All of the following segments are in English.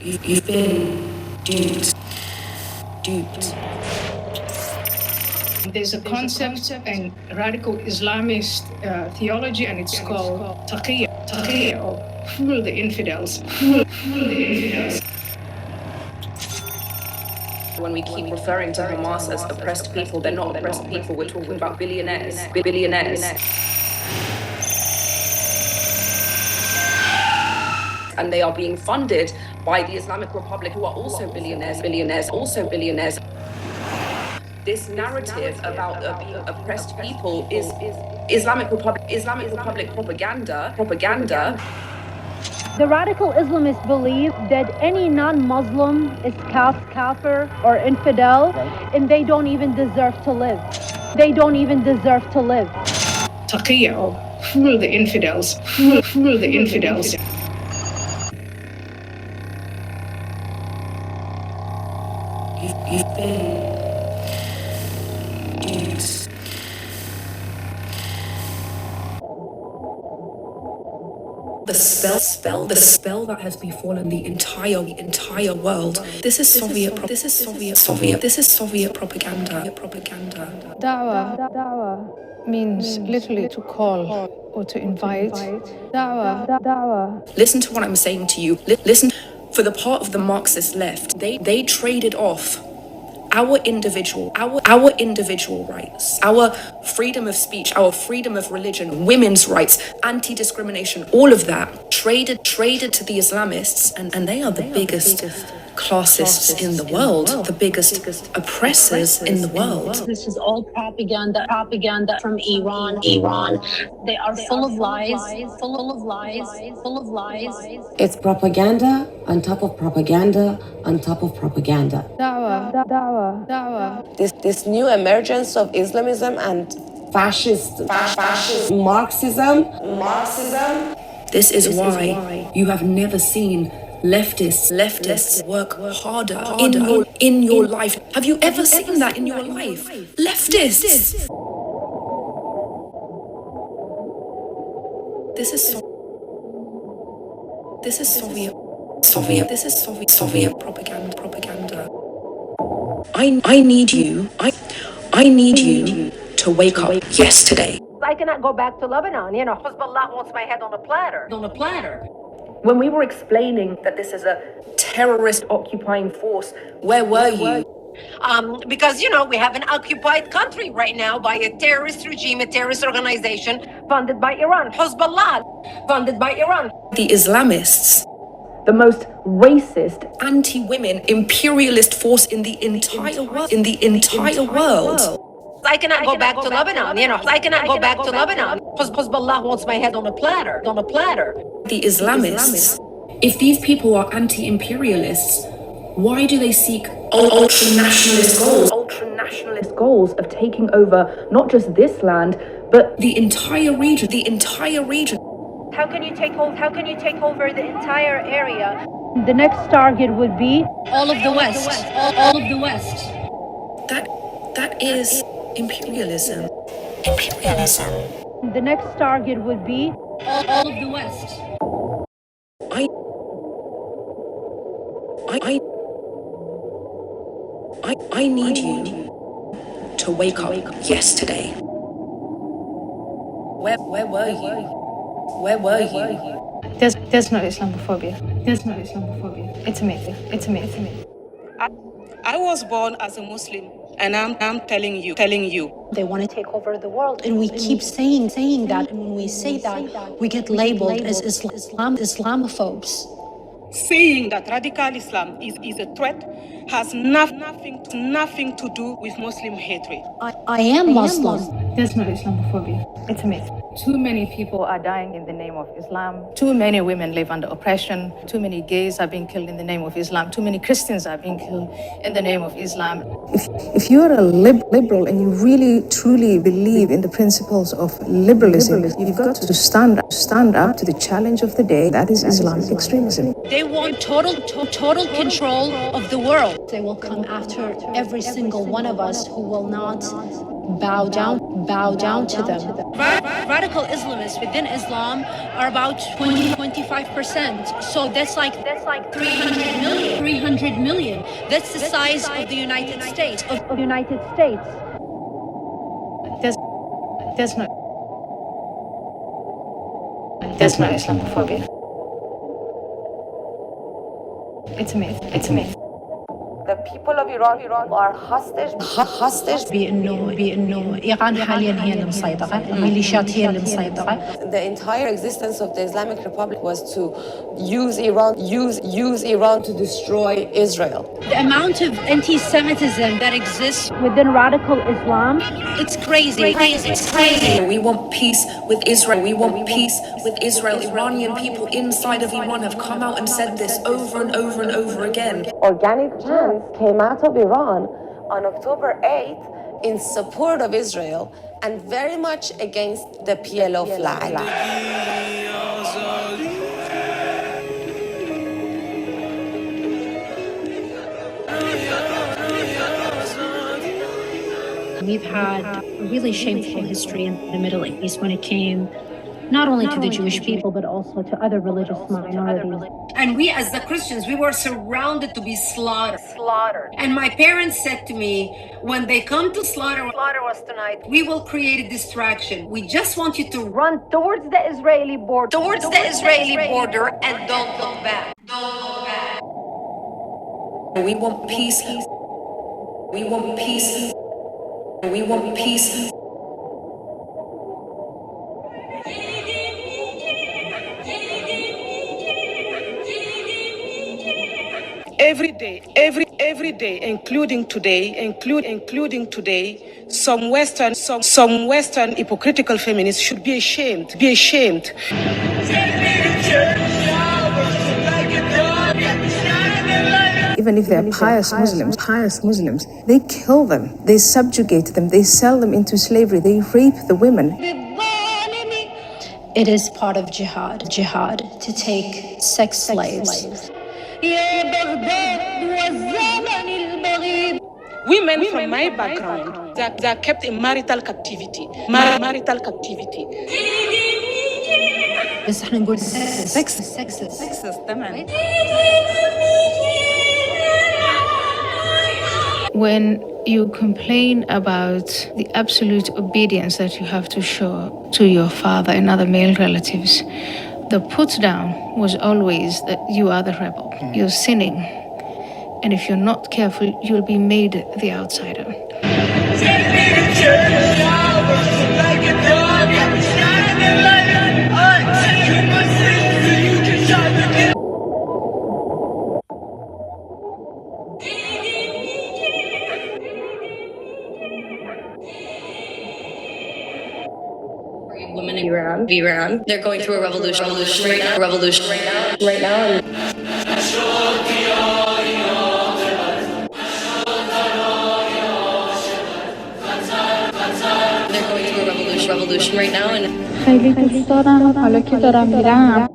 You've been duped. There's a concept in radical Islamist theology, and it's called taqiyya, or fool the infidels. Fool the infidels. When we keep referring to Hamas as oppressed people, they're not oppressed people. We're talking about billionaires. And they are being funded by the Islamic Republic, who are also billionaires. This narrative about being oppressed people is Islamic Republic propaganda. The radical Islamists believe that any non-Muslim is kafir or infidel, and they don't even deserve to live. Taqiyya, or fool the infidels. Fool the infidels. You've been duped. The spell that has befallen the entire world. This is Soviet propaganda. Da'wah means literally to call or to invite. Da'wah. Listen to what I'm saying to you. Listen. For the part of the Marxist left, they traded off our individual rights, our freedom of speech, our freedom of religion, women's rights, anti-discrimination, all of that traded to the Islamists, and they are the biggest classists in the world, the biggest oppressors in the world. This is all propaganda from Iran. They are full of lies. It's propaganda on top of propaganda on top of propaganda. Da'wah. This new emergence of Islamism and fascist Marxism. This is why you have never seen leftists work harder in your life. Have you ever seen that in your life? Leftists. This is Soviet propaganda. I need you to wake up yesterday. I cannot go back to Lebanon. Hezbollah wants my head on a platter. When we were explaining that this is a terrorist occupying force, where were you? Because, we have an occupied country right now by a terrorist regime, a terrorist organization funded by Iran. Hezbollah, funded by Iran. The Islamists, the most racist, anti-women, imperialist force in the entire world. I cannot go back to Lebanon. I cannot go back to Lebanon. Hezbollah wants my head on a platter. The Islamists, if these people are anti-imperialists, why do they seek ultra-nationalist goals of taking over not just this land, but the entire region? How can you take over the entire area? The next target would be All of the West. All of the West. That is imperialism. The next target would be All of the West. I need you to wake up yesterday. Where were you? There's no Islamophobia. It's a myth. I was born as a Muslim, and I'm telling you. They want to take over the world, and we keep saying that. And when we say that, we get labeled as Islamophobes. Saying that radical Islam is a threat has nothing to do with Muslim hatred. I am Muslim. There's no Islamophobia. It's a myth. Too many people are dying in the name of Islam. Too many women live under oppression. Too many gays are being killed in the name of Islam. Too many Christians are being killed in the name of Islam. If you're a liberal and you really truly believe in the principles of liberalism, you've got to stand up to the challenge of the day. That is Islamic extremism. They want total control of the world. They will come after every single one of us who will not bow down to them. Radical Islamists within Islam are about 25%. So that's like 300 million. That's the size of the United States. That's not Islamophobia. It's a myth. It's a myth. The people of Iran are hostage. بأنه إيران حاليا هي المسيطرة، الميليشيات هي المسيطرة. The entire existence of the Islamic Republic was to use Iran to destroy Israel. The amount of anti-Semitism that exists within radical Islam, it's crazy. It's crazy. We want peace with Israel. We want peace with Israel. Iranian people inside of Iran have come out and said this over and over and over again. Organic chants came out of Iran on October 8th in support of Israel and very much against the PLO flag. We've had a really shameful history in the Middle East when it came not only to the Jewish people, but also to other religious minorities. And we, as the Christians, we were surrounded to be slaughtered. And my parents said to me, when they come to slaughter us tonight, we will create a distraction. We just want you to run towards the Israeli border, and don't look back. We want peace. We want peace. We want peace. Every day, including today, some Western hypocritical feminists should be ashamed. Even if they're pious Muslims, they kill them, they subjugate them, they sell them into slavery, they rape the women. It is part of jihad to take sex slaves. Women from my background, they're kept in marital captivity. بس احنا نقول sexist تمام. When you complain about the absolute obedience that you have to show to your father and other male relatives, the put down was always that you are the rebel. You're sinning. And if you're not careful, you'll be made the outsider. Women in Iran, they're going through a revolution right now. Revolution right now and خیلی دوست دارم حالا که دارم میرم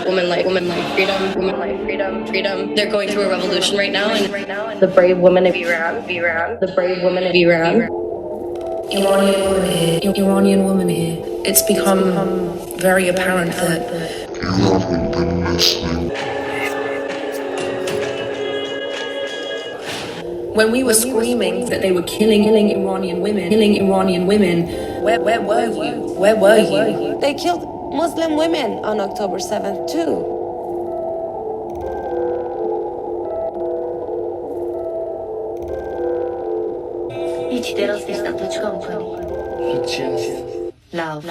women like freedom. They're going through a revolution right now and the brave women of Iran. Iranian women here. It's become very apparent that you haven't been listening. When we were screaming that they were killing Iranian women, where were you? Where were you? They killed Muslim women on October 7th too. هیچ دراز نیستم تو چیکار میکنی؟ هیچی هست Love.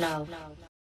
Love.